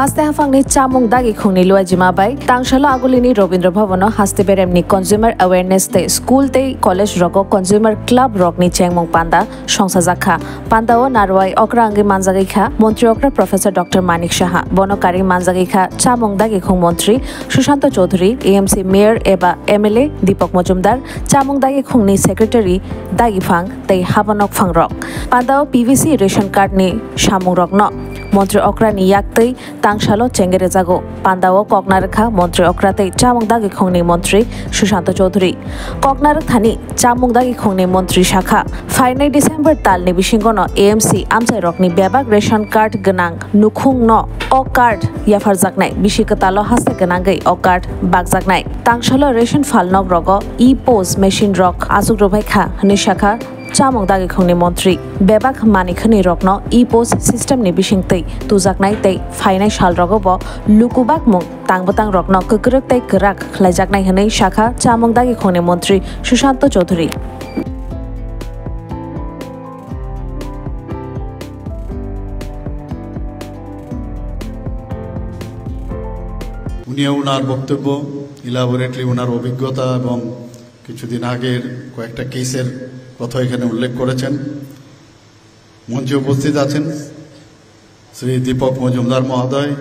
Haste hafangni chamung dagi khungni lua jimabai tangshalo agulini Robindra Bhavono haste beremni consumer awareness te school te college rogo consumer club rokni chengmung panda songsajaka pandao narwai okrangi manjagikha Montri okra Professor Dr. Manik Saha bonokari manjagikha chamung dagi khung Montri Sushanto Choudhury AMC Mayor eba MLA Deepak Majumdar chamung dagi khungni Secretary dagi phang te habanok phangrok pandao PVC ration card ni samung rokno Montri okra ni yaktei tangshalo chengere jago pandao koknarekha Montri okratei chamung dagi khungni Montri Sushanto Choudhury koknarak thani chamung dagi khungni Montri Shakha Fainai December talni bisingono AMC amchai rokni bebak ration card ganang nukhungno o card yafarjaknai bisikatalo haste ganangai o card bakjaknai tangshalo ration falnok rogo e-post machine rok asuk robaikha ni Shakha chamung dagi khungni Montri bebak manikhani rokno e-post system ni bisingtei tujaknai tei fainai sal rogobo lukubak mung tangbotang rokno kukruk tei krak khlaijaknai hwnei Shakha chamung dagi khungni Montri Sushanto Choudhury উনিও ওনার বক্তব্য elaborately ওনার অভিজ্ঞতা এবং কিছুদিন আগের কয়েকটা কেসের কথা এখানে উল্লেখ করেছেন মঞ্চে উপস্থিত আছেন শ্রী দীপক মজুমদার মহোদয়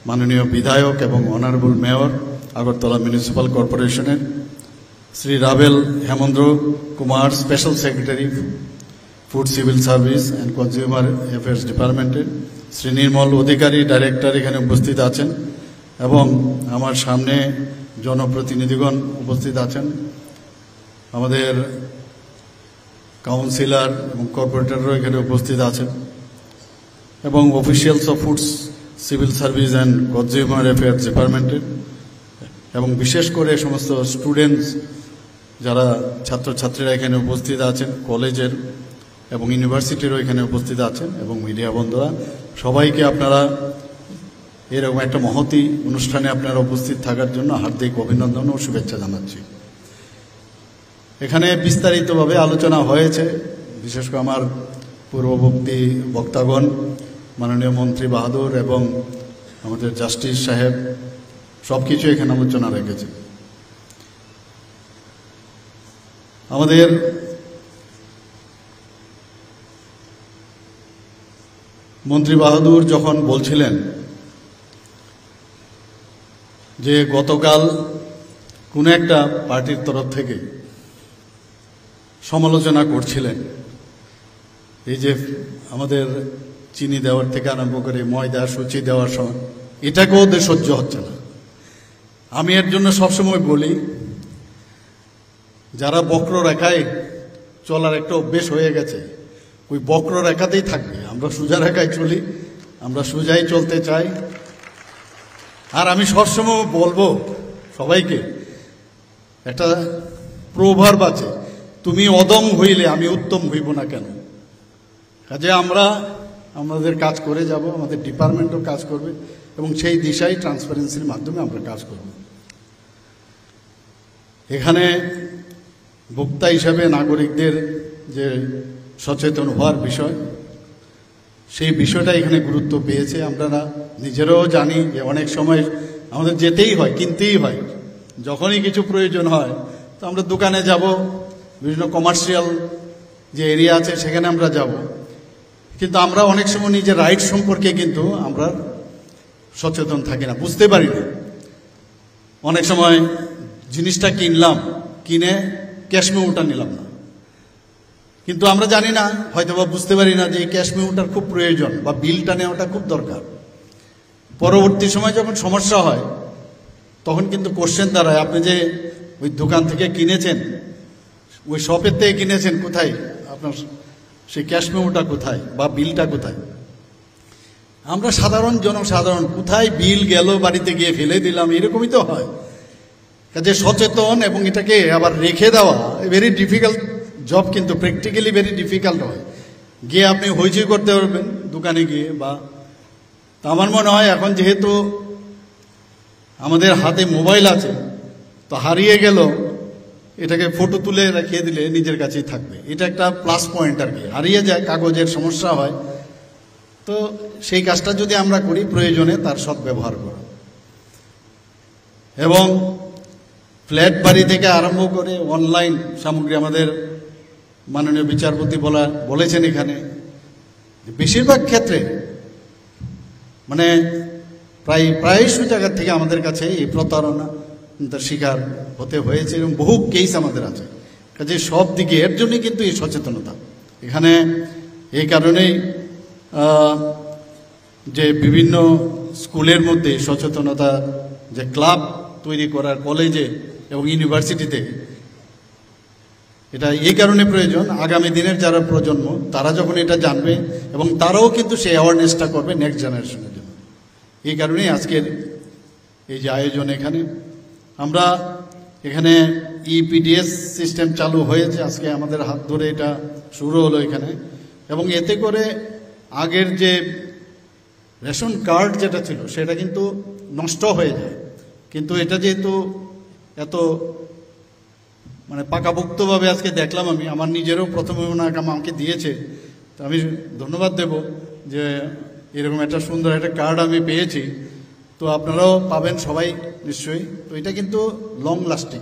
মাননীয় বিধায়ক এবং অনারেবল মেয়র আগরতলা মিউনিসিপাল কর্পোরেশনের Shri Rabel Hemendra Kumar special secretary food civil service and consumer affairs ডিপার্টমেন্টের শ্রী নির্মল অধিকারী ডাইরেক্টর এখানে উপস্থিত আছেন এবং আমার সামনে জনপ্রতিনিধিগণ উপস্থিত আছেন আমাদের কাউন্সিলর এবং কর্পোরেটররা এখানে উপস্থিত আছেন এবং officials of foods civil service and consumer affairs ডিপার্টমেন্টের এবং বিশেষ করে সমস্ত স্টুডেন্টস যারা ছাত্রছাত্রীরা এখানে উপস্থিত আছেন কলেজের এবং ইউনিভার্সিটিরও এখানে উপস্থিত আছেন এবং মিডিয়া বন্ধুরা সবাইকে আপনারা এরকম একটা মহতি অনুষ্ঠানে আপনারা উপস্থিত থাকার জন্য হার্দিক অভিনন্দন ও শুভেচ্ছা জানাচ্ছি এখানে বিস্তারিতভাবে আলোচনা হয়েছে বিশেষ করে আমার পূর্ববর্তী বক্তাগণ মাননীয় মন্ত্রী বাহাদুর এবং আমাদের জাস্টিস সাহেব সবকিছু এখানে আলোচনা রেখেছে আমাদের মন্ত্রী বাহাদুর যখন বলছিলেন যে গতকাল কোন একটা পার্টির তরফ থেকে সমালোচনা করছিলেন এই যে আমাদের চিনি দেওয়ার থেকে আরম্ভ করে ময়দা সুচি দেওয়ার সময় এটাকেও ওদের সহ্য হচ্ছে না আমি এর জন্য সবসময় বলি যারা বক্ররেখায় চলার একটা অভ্যেস হয়ে গেছে ওই বক্ররেখাতেই থাকবে আমরা সোজা রেখায় চলি আমরা সোজাই চলতে চাই আর আমি সবসময় বলবো সবাইকে একটা প্রভাব আছে তুমি অদম হইলে আমি উত্তম হইব না কেন কাজে আমরা আমাদের কাজ করে যাব আমাদের ডিপার্টমেন্টও কাজ করবে এবং সেই দিশায় ট্রান্সপারেন্সির মাধ্যমে আমরা কাজ করব এখানে বক্তা হিসেবে নাগরিকদের যে সচেতন হওয়ার বিষয় সেই বিষয়টা এখানে গুরুত্ব পেয়েছে আমরা নিজেরাও জানি যে অনেক সময় আমাদের যেতেই হয় কিনতেই হয় যখনই কিছু প্রয়োজন হয় তো আমরা দোকানে যাব বিভিন্ন কমার্শিয়াল যে এরিয়া আছে সেখানে আমরা যাব কিন্তু আমরা অনেক সময় নিজের রাইট সম্পর্কে কিন্তু আমরা সচেতন থাকি না বুঝতে পারি না অনেক সময় জিনিসটা কিনলাম কিনে ক্যাশ মেমোটা নিলাম না কিন্তু আমরা জানি না হয়তোবা বুঝতে পারি না যে এই ক্যাশ মেমোটার খুব প্রয়োজন বা বিলটা নেওয়াটা খুব দরকার পরবর্তী সময় যখন সমস্যা হয় তখন কিন্তু কোশ্চেন দাঁড়ায় আপনি যে ওই দোকান থেকে কিনেছেন ওই শপের থেকে কিনেছেন কোথায় আপনার সেই ক্যাশ মেমোটা কোথায় বা বিলটা কোথায় আমরা সাধারণ জনসাধারণ কোথায় বিল গেল বাড়িতে গিয়ে ফেলে দিলাম এরকমই তো হয় কাজে সচেতন এবং এটাকে আবার রেখে দেওয়া ভেরি ডিফিকাল্ট জব কিন্তু প্র্যাকটিক্যালি ভেরি ডিফিকাল্ট হয় গিয়ে আপনি হইচই করতে পারবেন দোকানে গিয়ে বা আমার মনে হয় এখন যেহেতু আমাদের হাতে মোবাইল আছে তো হারিয়ে গেল এটাকে ফটো তুলে রেখে দিলে নিজের কাছেই থাকবে এটা একটা প্লাস পয়েন্ট আর কি হারিয়ে যায় কাগজের সমস্যা হয় তো সেই কাজটা যদি আমরা করি, প্রয়োজনে তার সদ্ব্যবহার করা, এবং ফ্ল্যাট বাড়ি থেকে আরম্ভ করে অনলাইন সামগ্রী, আমাদের মাননীয় বিচারপতি বলেছেন এখানে বেশিরভাগ ক্ষেত্রে মানে প্রায়শই জায়গা থেকে আমাদের কাছে এই প্রতারণার শিকার হতে হয়েছে এবং বহু কেস আমাদের আছে। কাজে সব দিকে এর জন্যই কিন্তু এই সচেতনতা এখানে। এই কারণেই যে বিভিন্ন স্কুলের মধ্যে সচেতনতা যে ক্লাব তৈরি করার, কলেজে এবং ইউনিভার্সিটিতে, এটা এই কারণে প্রয়োজন, আগামী দিনের যারা প্রজন্ম তারা যখন এটা জানবে এবং তারাও কিন্তু সেই অ্যাওয়ারনেসটা করবে নেক্সট জেনারেশনের জন্য। এই কারণেই আজকের এই যে আয়োজন। এখানে আমরা এখানে ইপিডিএস সিস্টেম চালু হয়েছে, আজকে আমাদের হাত ধরে এটা শুরু হলো এখানে, এবং এতে করে আগের যে রেশন কার্ড যেটা ছিল সেটা কিন্তু নষ্ট হয়ে যায়, কিন্তু এটা যেহেতু এত মানে পাকাপোক্তভাবে আজকে দেখলাম, আমি আমার নিজেরও প্রথমে আমাকে দিয়েছে, তো আমি ধন্যবাদ দেব যে এরকম একটা সুন্দর একটা কার্ড আমি পেয়েছি। তো আপনারাও পাবেন সবাই নিশ্চয়ই। তো এটা কিন্তু লং লাস্টিং,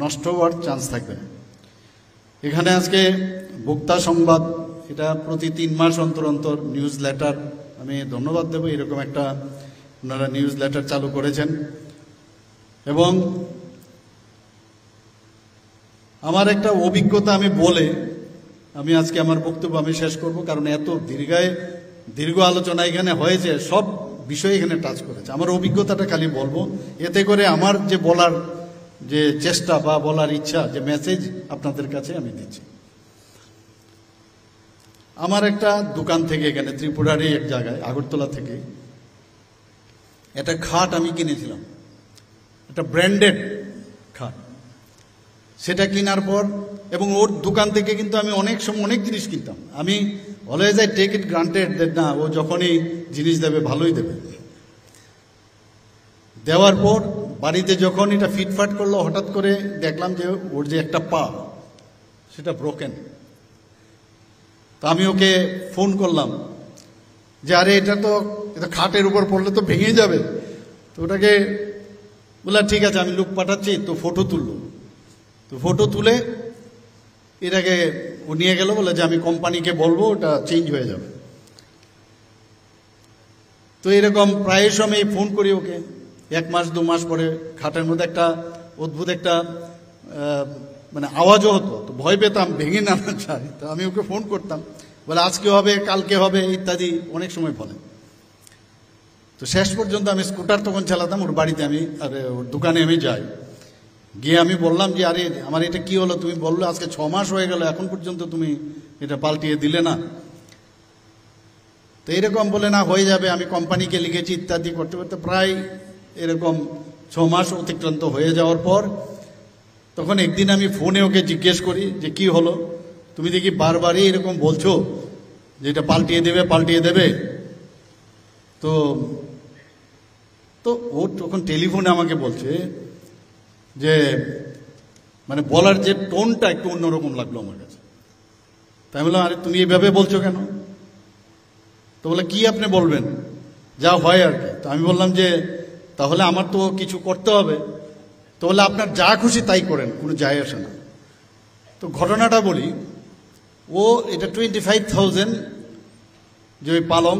নষ্ট হওয়ার চান্স থাকবে না। এখানে আজকে ভোক্তা সংবাদ, এটা প্রতি 3 মাস অন্তর অন্তর নিউজ লেটার, আমি ধন্যবাদ দেব, এরকম একটা আপনারা নিউজ লেটার চালু করেছেন। এবং আমার একটা অভিজ্ঞতা আমি বলে আমি আজকে আমার বক্তব্য আমি শেষ করব, কারণ এত দীর্ঘ আলোচনা এখানে হয়েছে, সব বিষয় এখানে টাচ করেছে। আমার অভিজ্ঞতাটা খালি বলবো, এতে করে আমার যে বলার যে চেষ্টা বা বলার ইচ্ছা, যে মেসেজ আপনাদের কাছে আমি দিচ্ছি। আমার একটা দোকান থেকে এখানে ত্রিপুরারই এক জায়গায় আগরতলা থেকে একটা খাট আমি কিনেছিলাম, একটা ব্র্যান্ডেড খাট। সেটা কেনার পর এবং ওর দোকান থেকে কিন্তু আমি অনেক সময় অনেক জিনিস কিনতাম। আমি always I take it granted that না, ও যখনই জিনিস দেবে ভালোই দেবে। দেওয়ার পর বাড়িতে যখন এটা ফিটফাট করলো, হঠাৎ করে দেখলাম যে ওর যে একটা পা সেটা ব্রোকেন। তো আমি ওকে ফোন করলাম যে আরে এটা খাটের উপর পড়লে তো ভেঙে যাবে। তো ওটাকে বললাম ঠিক আছে, আমি লোক পাঠাচ্ছি। তো ফটো তুললো, তো ফটো তুলে এটাকে ও নিয়ে গেল, বলে যে আমি কোম্পানিকে বলবো, ওটা চেঞ্জ হয়ে যাবে। তো এরকম প্রায় সময় ফোন করি ওকে, 1 মাস 2 মাস পরে খাটের মধ্যে একটা অদ্ভুত একটা মানে আওয়াজও হতো। তো ভয় পেতাম ভেঙে না চাই, তো আমি ওকে ফোন করতাম, বলে আজকে হবে কালকে হবে ইত্যাদি অনেক সময় বলে। তো শেষ পর্যন্ত আমি স্কুটার তখন চালাতাম, ওর বাড়িতে আমি ওর দোকানে আমি যাই, গিয়ে আমি বললাম যে আরে আমার এটা কি হলো, তুমি বললো আজকে 6 মাস হয়ে গেল, এখন পর্যন্ত তুমি এটা পাল্টিয়ে দিলে না। তো এরকম বলে না হয়ে যাবে, আমি কোম্পানিকে লিখেছি ইত্যাদি করতে করতে প্রায় এরকম 6 মাস অতিক্রান্ত হয়ে যাওয়ার পর তখন একদিন আমি ফোনে ওকে জিজ্ঞেস করি যে কি হলো, তুমি দেখি বারবারই এরকম বলছো যে এটা পাল্টিয়ে দেবে। তো ও তখন টেলিফোনে আমাকে বলছে যে মানে বলার যে টোনটা একটু অন্যরকম লাগলো আমার কাছে। তাই বললাম আরে তুমি এইভাবে বলছো কেন? তো বলে কি আপনি বলবেন, যা হয় আর কি। তো আমি বললাম যে তাহলে আমার তো কিছু করতে হবে। তো বলে আপনার যা খুশি তাই করেন, কোনো যায় আসে না। তো ঘটনাটা বলি, ও এটা 25,000 যে ওই পালং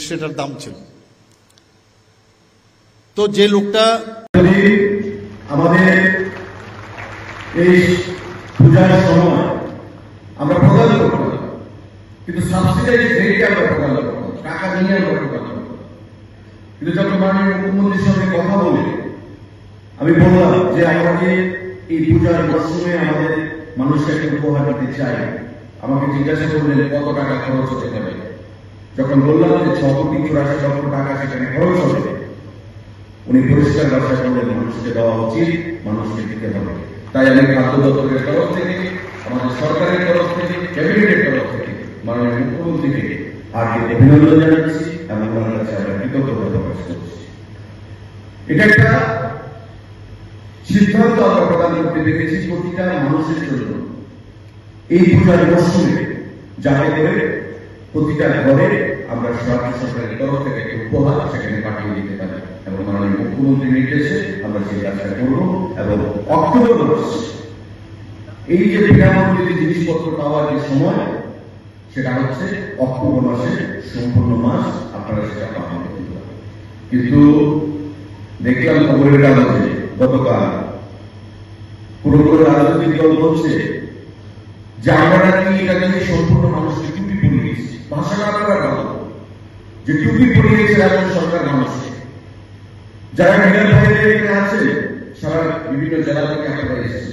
সেটার দাম ছিল। তো যে লোকটা আমাদের এই পূজার সময় আমরা প্রদান করতাম, কিন্তু সাবসিডাইজ রেটে আমরা প্রদান করতাম, টাকা নিয়ে আমরা প্রদান করতাম। কিন্তু যখন মাননীয় মুখ্যমন্ত্রীর সঙ্গে কথা বলে আমি বললাম যে আমরা যে এই পূজার মরশুমে আমাদের মানুষকে একটা উপহার দিতে চাই, আমাকে জিজ্ঞাসা করলেন কত টাকা খরচ হতে পারে। যখন বললাম যে 6,84,00,000 টাকা সেখানে খরচ হবে, উনি পরিষ্কার ভাষায় বললেন মানুষকে দেওয়া উচিত, মানুষকে দিতে হবে। তাই আমি খাদ্য দপ্তরের তরফ থেকে, আমাদের সরকারের তরফ থেকে, ক্যাবিনেটের তরফ থেকে মাননীয় মুখ্যমন্ত্রীকে আগে অভিনন্দন জানাচ্ছি এবং ওনার কাছে আমরা কৃতজ্ঞতা প্রকাশ করছি। এটা একটা সিদ্ধান্ত আমরা প্রদান করতে পেরেছি প্রতিটা মানুষের জন্য এই পূজার মরশুমে, যাতে করে প্রতিটা ঘরে আমরা রাজ্য সরকারের তরফ থেকে একটি উপহার সেখানে পাঠিয়ে দিতে পারি এবং মাননীয় মুখ্যমন্ত্রীর নির্দেশে আমরা সেই কাজটা করব এবং অক্টোবর মাস এই যে বিনামূল্যে জিনিসপত্র পাওয়ার যে সময় সেটা হচ্ছে অক্টোবর মাসের সম্পূর্ণ মাস আপনারা সেটা পালন করতে পারেন। কিন্তু দেখলাম খবরের কাগজে গতকাল কোনো কোনো রাজনৈতিক দল বলছে যে আমরা নাকি এটা নিয়ে সম্পূর্ণ মানুষকে টুপি পরিয়েছি। ভাষাটা আপনারা ভালো যে টুপি পরিয়েছে রাজ্য সরকার মানুষকে। যারা মিনার ভাইদের এখানে আছে সারা বিভিন্ন জেলা থেকে আপনারা এসেছে।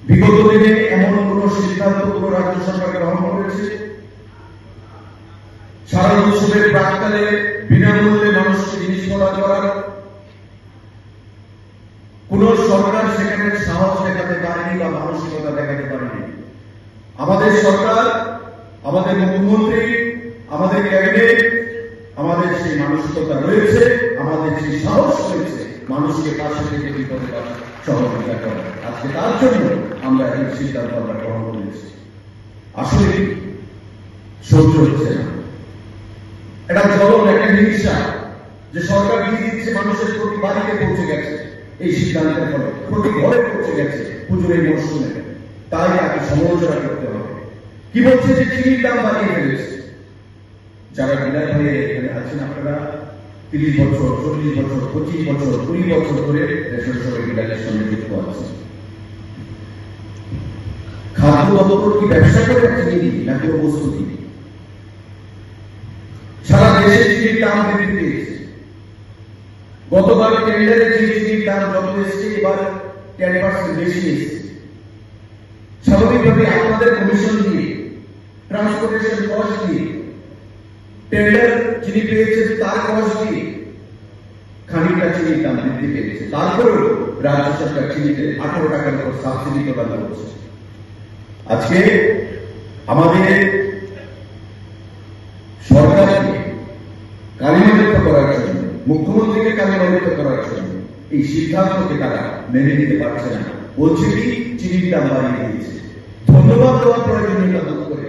বিগত দিনে এমন কোন সিদ্ধান্ত কোন রাজ্য সরকার গ্রহণ করেছে সারা উৎসবের প্রাক্কালে বিনামূল্যে মানুষকে জিনিস প্রদান করার? কোন সরকার সেখানে সাহস দেখাতে পারেনি বা মানসিকতা দেখাতে পারেনি। আমাদের সরকার, আমাদের মুখ্যমন্ত্রী, আমাদের ক্যাবিনেট, আমাদের সেই মানসিকতা রয়েছে, আমাদের সেই সাহস রয়েছে মানুষকে পাশে থেকে বিপদে সহযোগিতা করা। আজকে তার জন্য আমরা এই সিদ্ধান্ত আমরা গ্রহণ করেছি। আসলে সহ্য হচ্ছে না, এটা জ্বলন, একটা হিংসা যে সরকার দিয়ে দিচ্ছে মানুষের প্রতি বাড়িতে পৌঁছে গেছে এই সিদ্ধান্তের ফলে, প্রতি ঘরে পৌঁছে গেছে পুজোর এই মরশুমে। তাই তাকে সমালোচনা করতে হবে। কি বলছে যে চিনির দাম বাড়িয়ে ফেলেছে। যারা বিনায় হয়ে এখানে আছেন আপনারা 30 বছর, 40 বছর, 25 বছর, 20 বছর ধরে রেশন সরকারের সঙ্গে যুক্ত আছেন। খাদ্য দপ্তর কি ব্যবসা করে চিনি নাকি বস্তু কিনে? সারা দেশে চিনির দাম বৃদ্ধি পেয়েছে। গতবার টেন্ডারে যে চিনির দাম যত এসেছে এবার 10% বেশি এসেছে। স্বাভাবিকভাবে আপনাদের কমিশন দিয়ে, ট্রান্সপোর্টেশন কস্ট দিয়ে, টেন্ডার যিনি পেয়েছেন তার কস্ট দিয়ে খানিকটা চিনির দাম বৃদ্ধি পেয়েছে। তারপরেও রাজ্য সরকার চিনিতে 18 টাকার উপর সাবসিডি প্রদান করছে। আজকে আমাদের সরকারকে কালিমালিপ্ত করার জন্য, মুখ্যমন্ত্রীকে কালিমালিপ্ত করার জন্য এই সিদ্ধান্তকে তারা মেনে নিতে পারছে না। বলছে কি চিনির দাম বাড়িয়ে দিয়েছে, ধন্যবাদ দেওয়ার প্রয়োজনীয়তা দূর করে।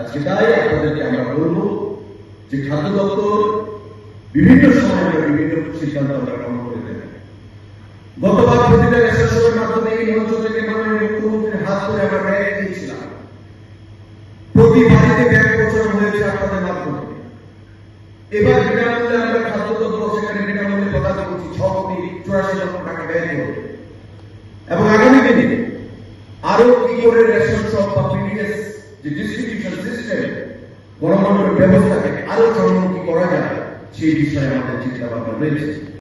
আজকে তাই আপনাদেরকে আমরা বলবো যে খাদ্য দপ্তর বিভিন্ন সময় বিভিন্ন সিদ্ধান্ত আমরা গ্রহণ করে দেবেন। গতবার প্রতিটা রেশনের মাধ্যমে এই মঞ্চ থেকে মাননীয় মুখ্যমন্ত্রীর হাত ধরে আমরা ব্যাগ দিয়েছিলাম। প্রতি বাড়িতে ব্যাগ পৌঁছানো হয়েছে আপনাদের মাধ্যমে। এবার বিনামূল্যে আমরা খাদ্য দপ্তর সেখানে বিনামূল্যে প্রদান করছি 6 কোটি 84 লক্ষ টাকা ব্যয় করে। এবং আগামী দিনে আরো কি করে রেশন শপ বা পিডিএস যে ডিস্ট্রিবিউশন সিস্টেম গণমাধ্যমের ব্যবস্থাকে আরো জনমুখী করা যায় সেই বিষয়ে আমাদের চিন্তা ভাবনা রয়েছে।